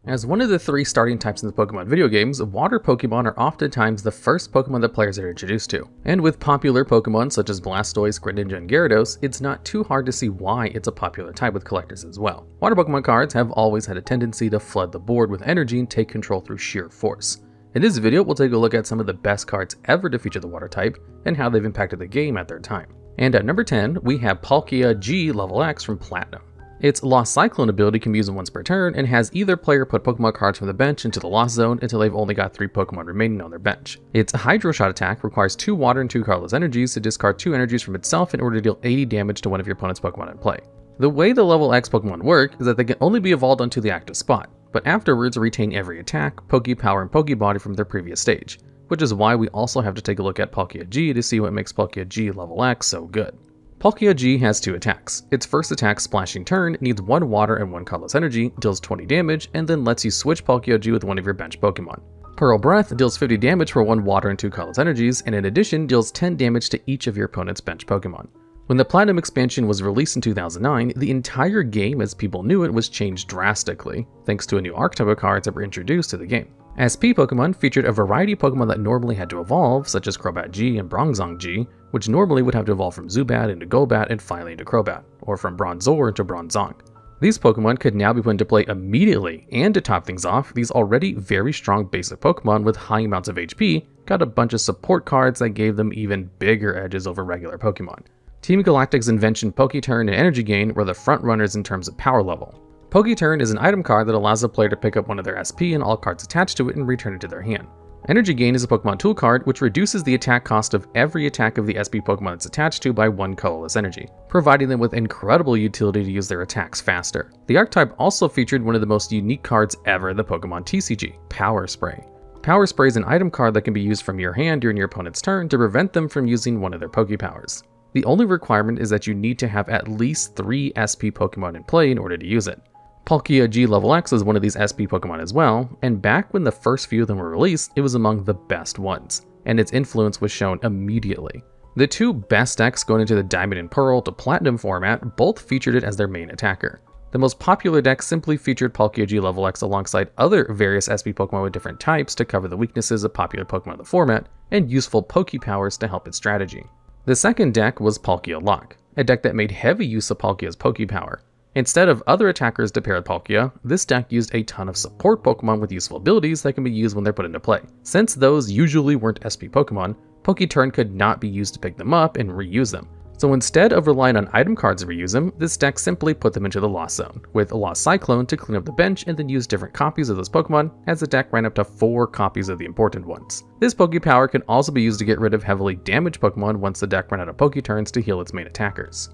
As one of the three starting types in the Pokemon video games, water Pokemon are oftentimes the first Pokemon that players are introduced to. And with popular Pokemon such as Blastoise, Greninja, and Gyarados, it's not too hard to see why it's a popular type with collectors as well. Water Pokemon cards have always had a tendency to flood the board with energy and take control through sheer force. In this video, we'll take a look at some of the best cards ever to feature the water type, and how they've impacted the game at their time. And at number 10, we have Palkia G Lv.X from Platinum. Its Lost Cyclone ability can be used once per turn, and has either player put Pokemon cards from the bench into the Lost Zone until they've only got 3 Pokemon remaining on their bench. Its Hydro Shot attack requires 2 water and 2 colorless energies to discard 2 energies from itself in order to deal 80 damage to one of your opponent's Pokemon in play. The way the level X Pokemon work is that they can only be evolved onto the active spot, but afterwards retain every attack, Pokepower, and Pokebody from their previous stage, which is why we also have to take a look at Palkia G to see what makes Palkia G Lv.X so good. Palkia G has 2 attacks. Its first attack, Splashing Turn, needs 1 water and 1 colorless energy, deals 20 damage, and then lets you switch Palkia G with one of your bench Pokemon. Pearl Breath deals 50 damage for 1 water and 2 colorless energies, and in addition deals 10 damage to each of your opponent's bench Pokemon. When the Platinum expansion was released in 2009, the entire game as people knew it was changed drastically, thanks to a new archetype of cards that were introduced to the game. SP Pokemon featured a variety of Pokemon that normally had to evolve, such as Crobat G and Bronzong G, which normally would have to evolve from Zubat into Golbat and finally into Crobat, or from Bronzor into Bronzong. These Pokemon could now be put into play immediately, and to top things off, these already very strong basic Pokemon with high amounts of HP got a bunch of support cards that gave them even bigger edges over regular Pokemon. Team Galactic's invention Poketurn and Energy Gain were the front runners in terms of power level. Poketurn is an item card that allows a player to pick up one of their SP and all cards attached to it and return it to their hand. Energy Gain is a Pokemon tool card which reduces the attack cost of every attack of the SP Pokemon it's attached to by 1 colorless energy, providing them with incredible utility to use their attacks faster. The archetype also featured one of the most unique cards ever in the Pokemon TCG, Power Spray. Power Spray is an item card that can be used from your hand during your opponent's turn to prevent them from using one of their Pokepowers. The only requirement is that you need to have at least 3 SP Pokemon in play in order to use it. Palkia G Lv.X is one of these SP Pokemon as well, and back when the first few of them were released, it was among the best ones, and its influence was shown immediately. The 2 best decks going into the Diamond and Pearl to Platinum format both featured it as their main attacker. The most popular deck simply featured Palkia G Lv.X alongside other various SP Pokemon with different types to cover the weaknesses of popular Pokemon of the format, and useful Pokepowers to help its strategy. The second deck was Palkia Lock, a deck that made heavy use of Palkia's Pokepower. Instead of other attackers to pair with Palkia, this deck used a ton of support Pokemon with useful abilities that can be used when they're put into play. Since those usually weren't SP Pokemon, Poketurn could not be used to pick them up and reuse them. So instead of relying on item cards to reuse them, this deck simply put them into the Lost Zone, with a Lost Cyclone to clean up the bench and then use different copies of those Pokemon, as the deck ran up to 4 copies of the important ones. This Pokepower can also be used to get rid of heavily damaged Pokemon once the deck ran out of Poketurns to heal its main attackers.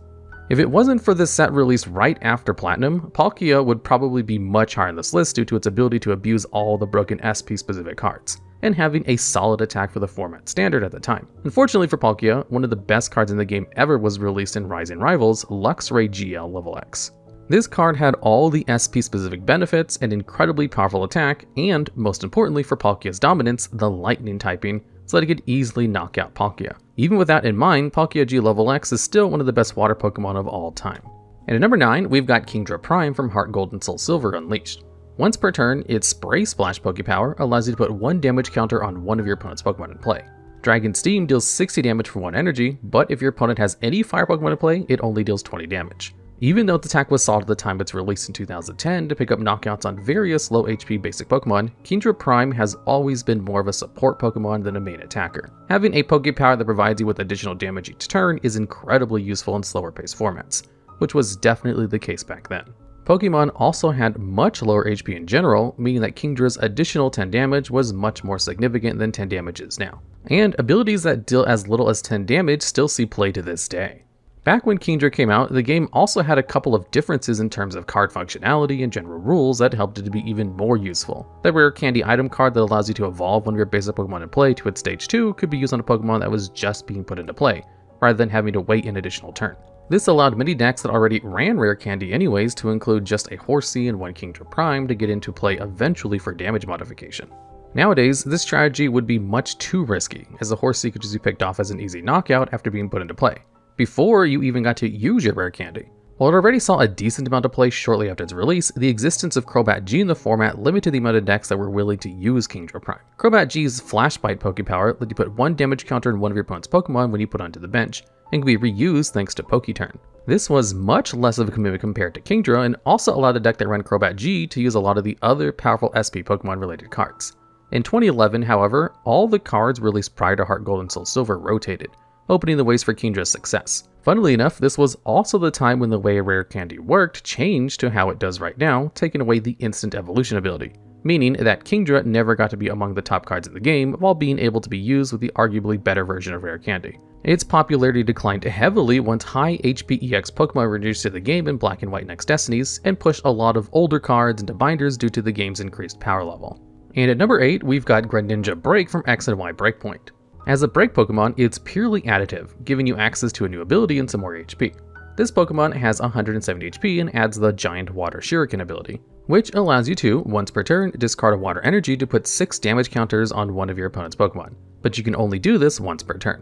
If it wasn't for this set released right after Platinum, Palkia would probably be much higher on this list due to its ability to abuse all the broken SP-specific cards, and having a solid attack for the format standard at the time. Unfortunately for Palkia, one of the best cards in the game ever was released in Rising Rivals, Luxray GL Lv.X. This card had all the SP-specific benefits, an incredibly powerful attack, and, most importantly for Palkia's dominance, the lightning typing, so that it could easily knock out Palkia. Even with that in mind, Palkia G Lv.X is still one of the best water Pokemon of all time. And at number 9, we've got Kingdra Prime from Heart Gold and Soul Silver Unleashed. Once per turn, its Spray Splash Pokepower allows you to put 1 damage counter on one of your opponent's Pokemon in play. Dragon Steam deals 60 damage for 1 energy, but if your opponent has any fire Pokemon in play, it only deals 20 damage. Even though its attack was solid at the time of its release in 2010 to pick up knockouts on various low HP basic Pokemon, Kingdra Prime has always been more of a support Pokemon than a main attacker. Having a Pokepower that provides you with additional damage each turn is incredibly useful in slower paced formats, which was definitely the case back then. Pokemon also had much lower HP in general, meaning that Kingdra's additional 10 damage was much more significant than 10 damage is now. And abilities that deal as little as 10 damage still see play to this day. Back when Kingdra came out, the game also had a couple of differences in terms of card functionality and general rules that helped it to be even more useful. The rare candy item card that allows you to evolve one of your basic Pokemon in play to its stage 2 could be used on a Pokemon that was just being put into play, rather than having to wait an additional turn. This allowed many decks that already ran rare candy anyways to include just a Horsea and 1 Kingdra Prime to get into play eventually for damage modification. Nowadays, this strategy would be much too risky, as the Horsea could just be picked off as an easy knockout after being put into play, before you even got to use your rare candy. While it already saw a decent amount of play shortly after its release, the existence of Crobat G in the format limited the amount of decks that were willing to use Kingdra Prime. Crobat G's Flash Bite Pokepower let you put 1 damage counter on one of your opponent's Pokemon when you put onto the bench, and can be reused thanks to Poketurn. This was much less of a commitment compared to Kingdra, and also allowed a deck that ran Crobat G to use a lot of the other powerful SP Pokemon related cards. In 2011, however, all the cards released prior to Heart Gold and Soul Silver rotated, opening the ways for Kingdra's success. Funnily enough, this was also the time when the way a rare candy worked changed to how it does right now, taking away the instant evolution ability, meaning that Kingdra never got to be among the top cards in the game while being able to be used with the arguably better version of rare candy. Its popularity declined heavily once high HP EX Pokemon were introduced to the game in Black and White and X Destinies, and pushed a lot of older cards into binders due to the game's increased power level. And at number 8, we've got Greninja BREAK from X and Y Breakpoint. As a break Pokemon, it's purely additive, giving you access to a new ability and some more HP. This Pokemon has 170 HP and adds the Giant Water Shuriken ability, which allows you to, once per turn, discard a water energy to put 6 damage counters on one of your opponent's Pokemon, but you can only do this once per turn.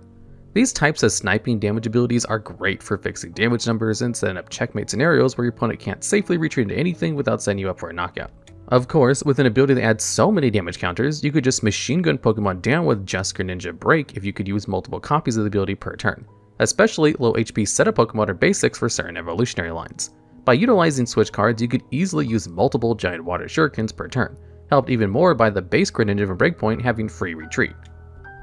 These types of sniping damage abilities are great for fixing damage numbers and setting up checkmate scenarios where your opponent can't safely retreat into anything without setting you up for a knockout. Of course, with an ability that adds so many damage counters, you could just machine gun Pokemon down with just Greninja BREAK if you could use multiple copies of the ability per turn, especially low HP setup Pokemon or basics for certain evolutionary lines. By utilizing switch cards, you could easily use multiple Giant Water Shurikens per turn, helped even more by the base Greninja from Breakpoint having free retreat.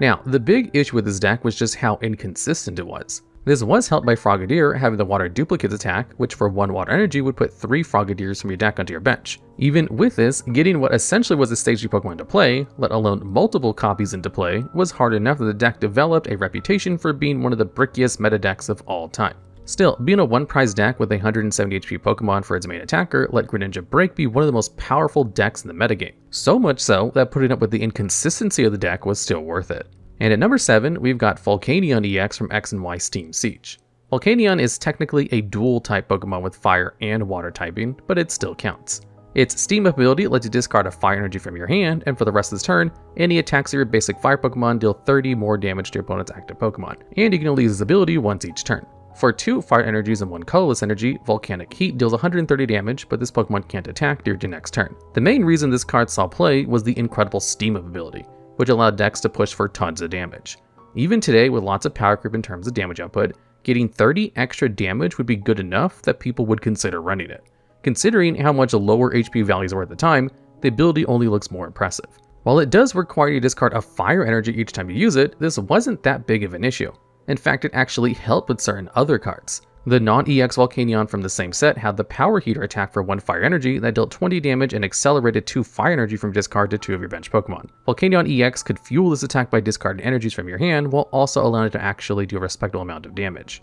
Now, the big issue with this deck was just how inconsistent it was. This was helped by Frogadier having the Water Duplicates attack, which for 1 water energy would put 3 Frogadiers from your deck onto your bench. Even with this, getting what essentially was a stage 3 Pokemon to play, let alone multiple copies into play, was hard enough that the deck developed a reputation for being one of the brickiest meta decks of all time. Still, being a 1-prize deck with a 170 HP Pokemon for its main attacker let Greninja BREAK be one of the most powerful decks in the metagame. So much so that putting up with the inconsistency of the deck was still worth it. And at number 7, we've got Volcanion EX from X and Y Steam Siege. Volcanion is technically a dual type Pokemon with fire and water typing, but it still counts. Its Steam ability lets you discard a fire energy from your hand, and for the rest of this turn, any attacks of your basic fire Pokemon deal 30 more damage to your opponent's active Pokemon, and you can only use this ability once each turn. For 2 fire energies and 1 colorless energy, Volcanic Heat deals 130 damage, but this Pokemon can't attack during your next turn. The main reason this card saw play was the incredible Steam ability, which allowed decks to push for tons of damage. Even today, with lots of power creep in terms of damage output, getting 30 extra damage would be good enough that people would consider running it. Considering how much lower HP values were at the time, the ability only looks more impressive. While it does require you to discard a fire energy each time you use it, this wasn't that big of an issue. In fact, it actually helped with certain other cards. The non-EX Volcanion from the same set had the Power Heater attack for 1 fire energy that dealt 20 damage and accelerated 2 fire energy from discard to 2 of your bench Pokemon. Volcanion EX could fuel this attack by discarding energies from your hand while also allowing it to actually do a respectable amount of damage.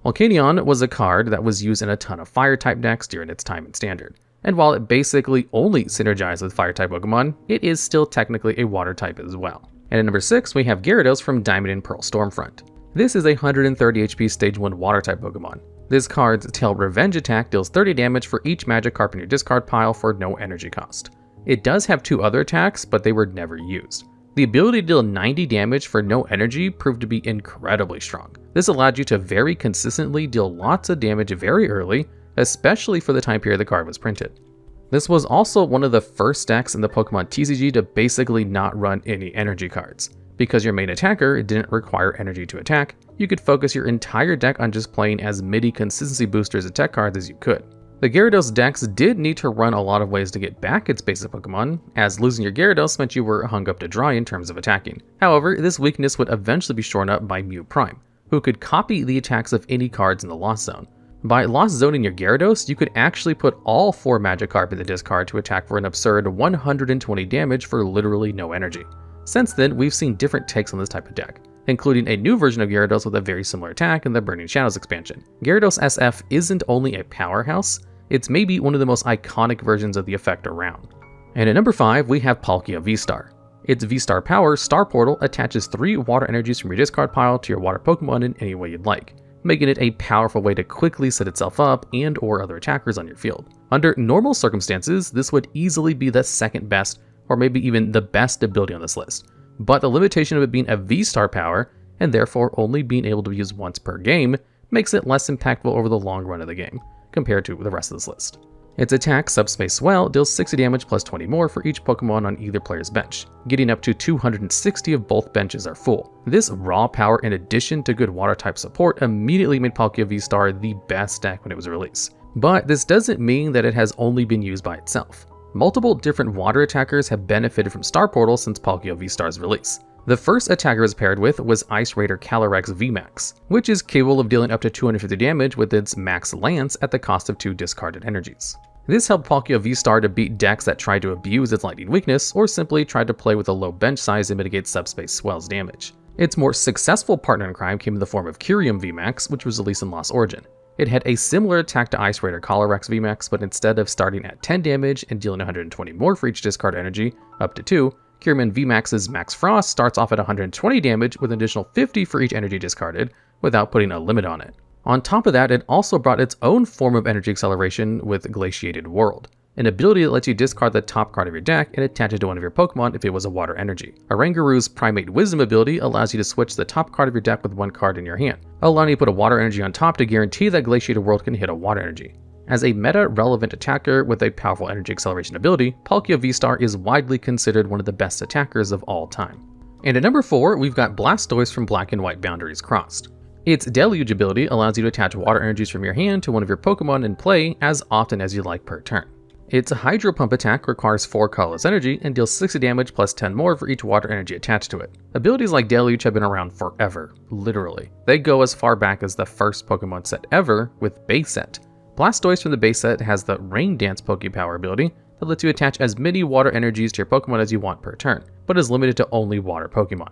Volcanion was a card that was used in a ton of fire type decks during its time in Standard, and while it basically only synergized with fire type Pokemon, it is still technically a water type as well. And at number 6, we have Gyarados from Diamond and Pearl Stormfront. This is a 130 HP Stage 1 water type Pokemon. This card's Tail Revenge attack deals 30 damage for each Magikarp in your discard pile for no energy cost. It does have 2 other attacks, but they were never used. The ability to deal 90 damage for no energy proved to be incredibly strong. This allowed you to very consistently deal lots of damage very early, especially for the time period the card was printed. This was also one of the first decks in the Pokemon TCG to basically not run any energy cards. Because your main attacker didn't require energy to attack, you could focus your entire deck on just playing as many consistency boosters attack cards as you could. The Gyarados decks did need to run a lot of ways to get back its basic Pokemon, as losing your Gyarados meant you were hung up to dry in terms of attacking. However, this weakness would eventually be shorn up by Mew Prime, who could copy the attacks of any cards in the Lost Zone. By Lost Zoning your Gyarados, you could actually put all 4 Magikarp in the discard to attack for an absurd 120 damage for literally no energy. Since then, we've seen different takes on this type of deck, including a new version of Gyarados with a very similar attack in the Burning Shadows expansion. Gyarados SF isn't only a powerhouse, it's maybe one of the most iconic versions of the effect around. And at number 5, we have Palkia VStar. Its VStar power, Star Portal, attaches 3 water energies from your discard pile to your water Pokemon in any way you'd like, making it a powerful way to quickly set itself up and or other attackers on your field. Under normal circumstances, this would easily be the second best or maybe even the best ability on this list, but the limitation of it being a V-Star power, and therefore only being able to be used once per game, makes it less impactful over the long run of the game. compared to the rest of this list. Its attack, Subspace Swell, deals 60 damage plus 20 more for each Pokemon on either player's bench, getting up to 260 if both benches are full. This raw power in addition to good water type support immediately made Palkia VStar the best deck when it was released. But this doesn't mean that it has only been used by itself. Multiple different water attackers have benefited from Star Portal since Palkia VStar's release. The first attacker it was paired with was Ice Raider Calyrex VMAX, which is capable of dealing up to 250 damage with its Max Lance at the cost of 2 discarded energies. This helped Palkia VStar to beat decks that tried to abuse its lightning weakness or simply tried to play with a low bench size to mitigate Subspace Swell's damage. Its more successful partner in crime came in the form of Kyurem VMAX, which was released in Lost Origin. It had a similar attack to Ice Raider Calyrex VMAX, but instead of starting at 10 damage and dealing 120 more for each discard energy, up to 2, Kyurem VMAX's Max Frost starts off at 120 damage with an additional 50 for each energy discarded, without putting a limit on it. On top of that, it also brought its own form of energy acceleration with Glaciated World, an ability that lets you discard the top card of your deck and attach it to one of your Pokemon if it was a water energy. Orangaru's Primate Wisdom ability allows you to switch the top card of your deck with one card in your hand, allowing you to put a water energy on top to guarantee that Glaciated World can hit a water energy. As a meta-relevant attacker with a powerful energy acceleration ability, Palkia VStar is widely considered one of the best attackers of all time. And at number 4, we've got Blastoise from Black and White Boundaries Crossed. Its Deluge ability allows you to attach water energies from your hand to one of your Pokemon in play as often as you like per turn. Its Hydro Pump attack requires 4 colorless energy and deals 60 damage plus 10 more for each water energy attached to it. Abilities like Deluge have been around forever, literally. They go as far back as the first Pokemon set ever with Base Set. Blastoise from the base set has the Rain Dance Pokepower ability that lets you attach as many water energies to your Pokemon as you want per turn, but is limited to only water Pokemon.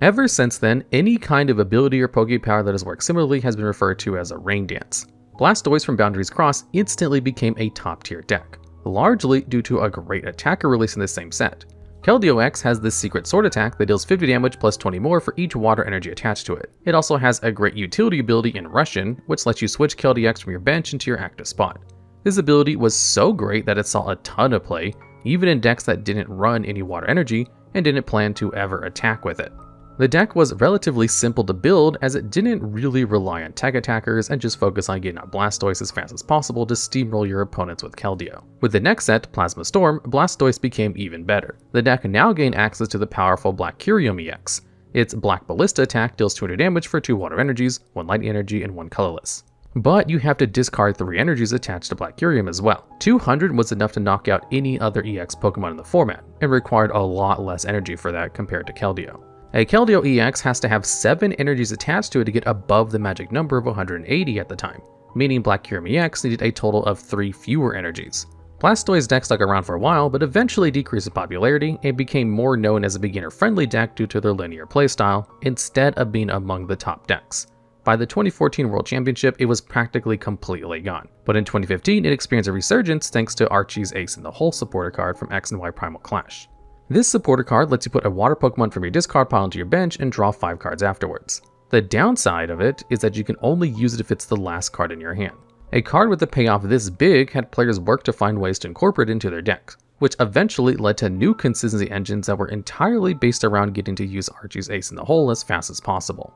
Ever since then, any kind of ability or Pokepower that has worked similarly has been referred to as a Rain Dance. Blastoise from Boundaries Cross instantly became a top tier deck, largely due to a great attacker released in the same set. Keldeo X has this secret sword attack that deals 50 damage plus 20 more for each water energy attached to it. It also has a great utility ability in Russian, which lets you switch Keldeo X from your bench into your active spot. This ability was so great that it saw a ton of play, even in decks that didn't run any water energy and didn't plan to ever attack with it. The deck was relatively simple to build as it didn't really rely on tech attackers and just focus on getting out Blastoise as fast as possible to steamroll your opponents with Keldeo. With the next set, Plasma Storm, Blastoise became even better. The deck now gained access to the powerful Black Kyurem EX. Its Black Ballista attack deals 200 damage for 2 water energies, 1 light energy, and 1 colorless. But you have to discard 3 energies attached to Black Kyurem as well. 200 was enough to knock out any other EX Pokemon in the format, and required a lot less energy for that compared to Keldeo. A Keldeo EX has to have 7 energies attached to it to get above the magic number of 180 at the time, meaning Black Kyurem EX needed a total of 3 fewer energies. Blastoise deck stuck around for a while, but eventually decreased in popularity and became more known as a beginner-friendly deck due to their linear playstyle, instead of being among the top decks. By the 2014 World Championship, it was practically completely gone, but in 2015 it experienced a resurgence thanks to Archie's Ace in the Hole supporter card from X and Y Primal Clash. This supporter card lets you put a water Pokemon from your discard pile into your bench and draw 5 cards afterwards. The downside of it is that you can only use it if it's the last card in your hand. A card with a payoff this big had players work to find ways to incorporate it into their decks, which eventually led to new consistency engines that were entirely based around getting to use Archie's Ace in the Hole as fast as possible.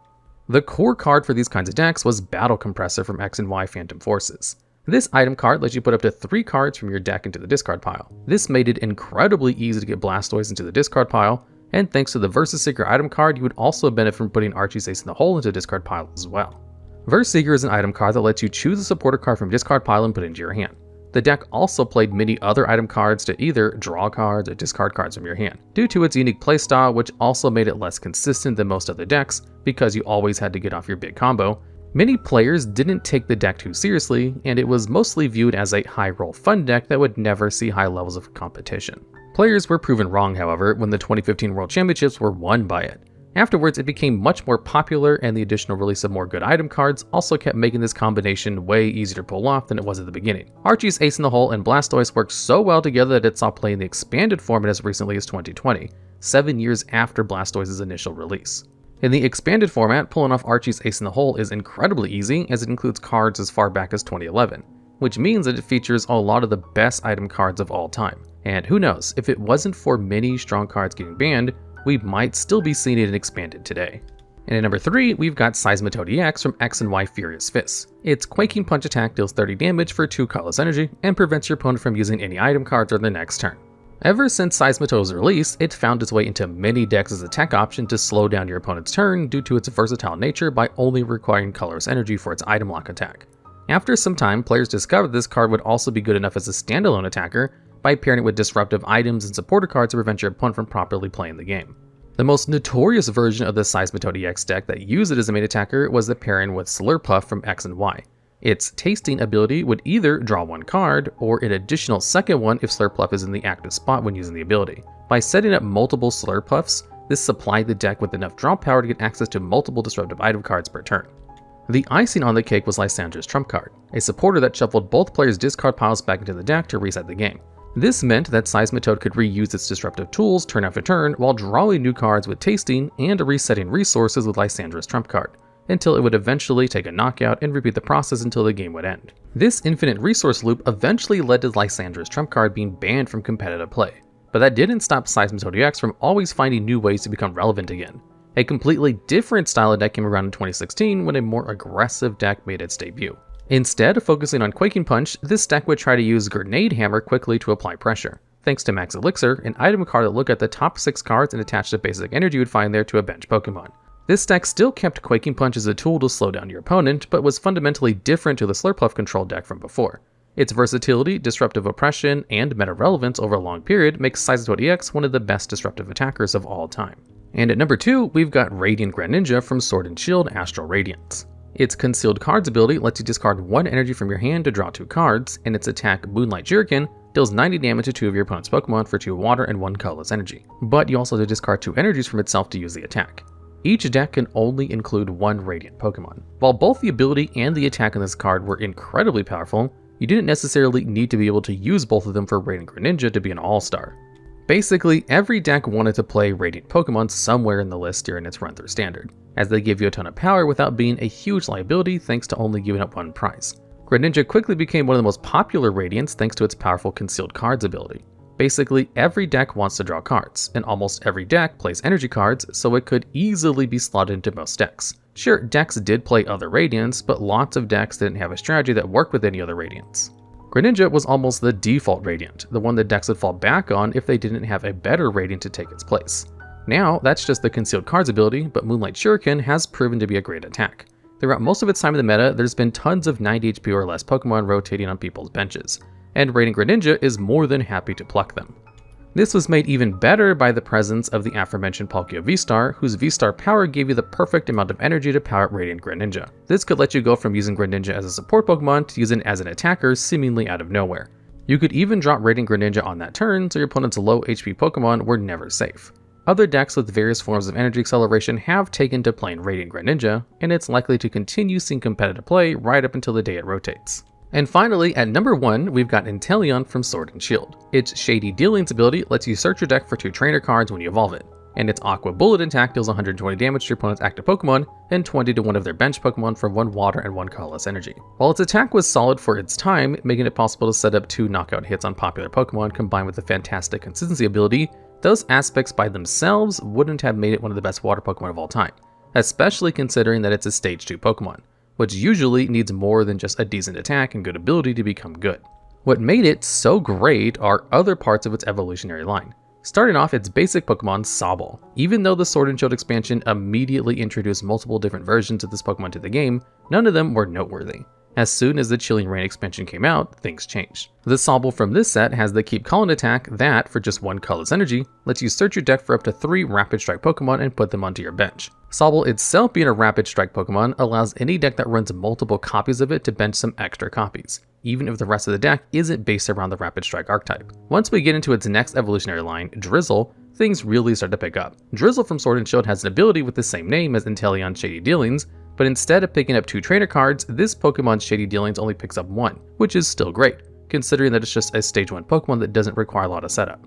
The core card for these kinds of decks was Battle Compressor from X and Y Phantom Forces. This item card lets you put up to 3 cards from your deck into the discard pile. This made it incredibly easy to get Blastoise into the discard pile, and thanks to the Versus Seeker item card, you would also benefit from putting Archie's Ace in the Hole into the discard pile as well. Versus Seeker is an item card that lets you choose a supporter card from discard pile and put it into your hand. The deck also played many other item cards to either draw cards or discard cards from your hand, due to its unique playstyle, which also made it less consistent than most other decks because you always had to get off your big combo. Many players didn't take the deck too seriously, and it was mostly viewed as a high-roll fun deck that would never see high levels of competition. Players were proven wrong, however, when the 2015 World Championships were won by it. Afterwards, it became much more popular, and the additional release of more good item cards also kept making this combination way easier to pull off than it was at the beginning. Archie's Ace in the Hole and Blastoise worked so well together that it saw play in the expanded format as recently as 2020, 7 years after Blastoise's initial release. In the expanded format, pulling off Archie's Ace in the Hole is incredibly easy, as it includes cards as far back as 2011, which means that it features a lot of the best item cards of all time. And who knows, if it wasn't for many strong cards getting banned, we might still be seeing it in expanded today. And at number 3, we've got Seismitoad EX from X and Y Furious Fists. Its Quaking Punch attack deals 30 damage for 2 colorless energy and prevents your opponent from using any item cards on their next turn. Ever since Seismitoad's release, it found its way into many decks as a tech option to slow down your opponent's turn due to its versatile nature by only requiring colorless energy for its item lock attack. After some time, players discovered this card would also be good enough as a standalone attacker by pairing it with disruptive items and supporter cards to prevent your opponent from properly playing the game. The most notorious version of the Seismitoad EX deck that used it as a main attacker was the pairing with Slurpuff from X and Y. Its tasting ability would either draw 1 card, or an additional second one if Slurpuff is in the active spot when using the ability. By setting up multiple Slurpuffs, this supplied the deck with enough draw power to get access to multiple disruptive item cards per turn. The icing on the cake was Lysandra's Trump card, a supporter that shuffled both players' discard piles back into the deck to reset the game. This meant that Seismitoad could reuse its disruptive tools turn after turn while drawing new cards with tasting and resetting resources with Lysandra's Trump card, until it would eventually take a knockout and repeat the process until the game would end. This infinite resource loop eventually led to Lysandra's Trump card being banned from competitive play, but that didn't stop Seismitoad EX from always finding new ways to become relevant again. A completely different style of deck came around in 2016 when a more aggressive deck made its debut. Instead of focusing on Quaking Punch, this deck would try to use Grenade Hammer quickly to apply pressure. Thanks to Max Elixir, an item card that looked at the top 6 cards and attached the basic energy you would find there to a bench Pokemon. This deck still kept Quaking Punch as a tool to slow down your opponent, but was fundamentally different to the Slurpuff control deck from before. Its versatility, disruptive oppression, and meta relevance over a long period makes Seismitoad EX one of the best disruptive attackers of all time. And at number 2, we've got Radiant Greninja from Sword and Shield Astral Radiance. Its Concealed Cards ability lets you discard 1 energy from your hand to draw 2 cards, and its attack Moonlight Shuriken deals 90 damage to 2 of your opponent's Pokemon for 2 water and 1 colorless energy. But you also have to discard 2 energies from itself to use the attack. Each deck can only include 1 Radiant Pokemon. While both the ability and the attack on this card were incredibly powerful, you didn't necessarily need to be able to use both of them for Radiant Greninja to be an all-star. Basically, every deck wanted to play Radiant Pokemon somewhere in the list during its run through Standard, as they give you a ton of power without being a huge liability thanks to only giving up 1 prize. Greninja quickly became one of the most popular Radiants thanks to its powerful Concealed Cards ability. Basically, every deck wants to draw cards, and almost every deck plays energy cards, so it could easily be slotted into most decks. Sure, decks did play other Radiants, but lots of decks didn't have a strategy that worked with any other Radiants. Greninja was almost the default Radiant, the one that decks would fall back on if they didn't have a better Radiant to take its place. Now, that's just the Concealed Cards ability, but Moonlight Shuriken has proven to be a great attack. Throughout most of its time in the meta, there's been tons of 90 HP or less Pokemon rotating on people's benches, and Radiant Greninja is more than happy to pluck them. This was made even better by the presence of the aforementioned Palkia VStar, whose VStar power gave you the perfect amount of energy to power Radiant Greninja. This could let you go from using Greninja as a support Pokemon to using it as an attacker seemingly out of nowhere. You could even drop Radiant Greninja on that turn, so your opponent's low HP Pokemon were never safe. Other decks with various forms of energy acceleration have taken to playing Radiant Greninja, and it's likely to continue seeing competitive play right up until the day it rotates. And finally, at number 1, we've got Inteleon from Sword and Shield. Its Shady Dealings ability lets you search your deck for 2 trainer cards when you evolve it, and its Aqua Bullet attack deals 120 damage to your opponent's active Pokemon and 20 to one of their bench Pokemon for 1 water and 1 colorless energy. While its attack was solid for its time, making it possible to set up 2 knockout hits on popular Pokemon combined with the fantastic consistency ability, those aspects by themselves wouldn't have made it one of the best water Pokemon of all time, especially considering that it's a stage 2 Pokemon, which usually needs more than just a decent attack and good ability to become good. What made it so great are other parts of its evolutionary line. Starting off, its basic Pokemon, Sobble. Even though the Sword and Shield expansion immediately introduced multiple different versions of this Pokemon to the game, none of them were noteworthy. As soon as the Chilling Reign expansion came out, things changed. The Sobble from this set has the Keep Calling attack that, for just 1 colorless energy, lets you search your deck for up to 3 Rapid Strike Pokemon and put them onto your bench. Sobble itself being a Rapid Strike Pokemon allows any deck that runs multiple copies of it to bench some extra copies, even if the rest of the deck isn't based around the Rapid Strike archetype. Once we get into its next evolutionary line, Drizzle, things really start to pick up. Drizzle from Sword and Shield has an ability with the same name as Inteleon's Shady Dealings, but instead of picking up 2 trainer cards, this Pokemon's Shady Dealings only picks up 1, which is still great, considering that it's just a stage 1 Pokemon that doesn't require a lot of setup.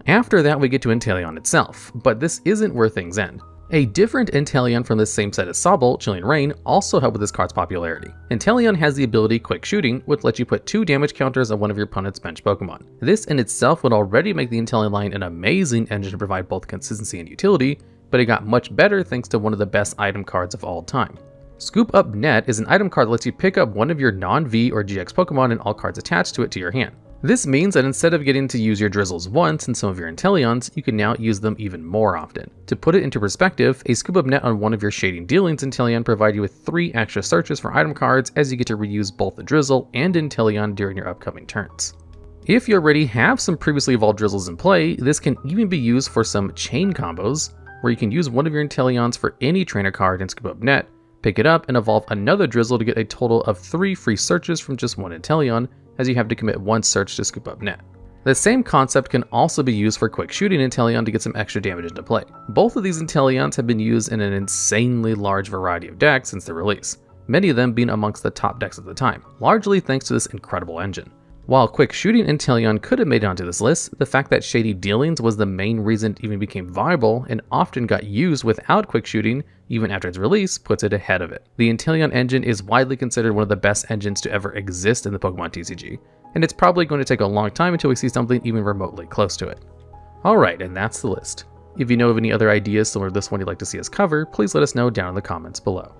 After that we get to Inteleon itself, but this isn't where things end. A different Inteleon from the same set as Sobble, Chilling Reign, also helped with this card's popularity. Inteleon has the ability Quick Shooting, which lets you put 2 damage counters on one of your opponent's bench Pokemon. This in itself would already make the Inteleon line an amazing engine to provide both consistency and utility, but it got much better thanks to one of the best item cards of all time. Scoop Up Net is an item card that lets you pick up one of your non-V or GX Pokemon and all cards attached to it to your hand. This means that instead of getting to use your Drizzles once and some of your Inteleons, you can now use them even more often. To put it into perspective, a Scoop Up Net on one of your Shading Dealings Inteleon provide you with 3 extra searches for item cards, as you get to reuse both the Drizzle and Inteleon during your upcoming turns. If you already have some previously evolved Drizzles in play, this can even be used for some chain combos, where you can use one of your Inteleons for any trainer card in Scoop Up Net, pick it up and evolve another Drizzle to get a total of 3 free searches from just one Inteleon, as you have to commit 1 search to Scoop Up Net. The same concept can also be used for Quick Shooting Inteleon to get some extra damage into play. Both of these Inteleons have been used in an insanely large variety of decks since their release, many of them being amongst the top decks at the time, largely thanks to this incredible engine. While Quick Shooting Inteleon could have made it onto this list, the fact that Shady Dealings was the main reason it even became viable and often got used without Quick Shooting, even after its release, puts it ahead of it. The Inteleon engine is widely considered one of the best engines to ever exist in the Pokemon TCG, and it's probably going to take a long time until we see something even remotely close to it. Alright, and that's the list. If you know of any other ideas similar to this one you'd like to see us cover, please let us know down in the comments below.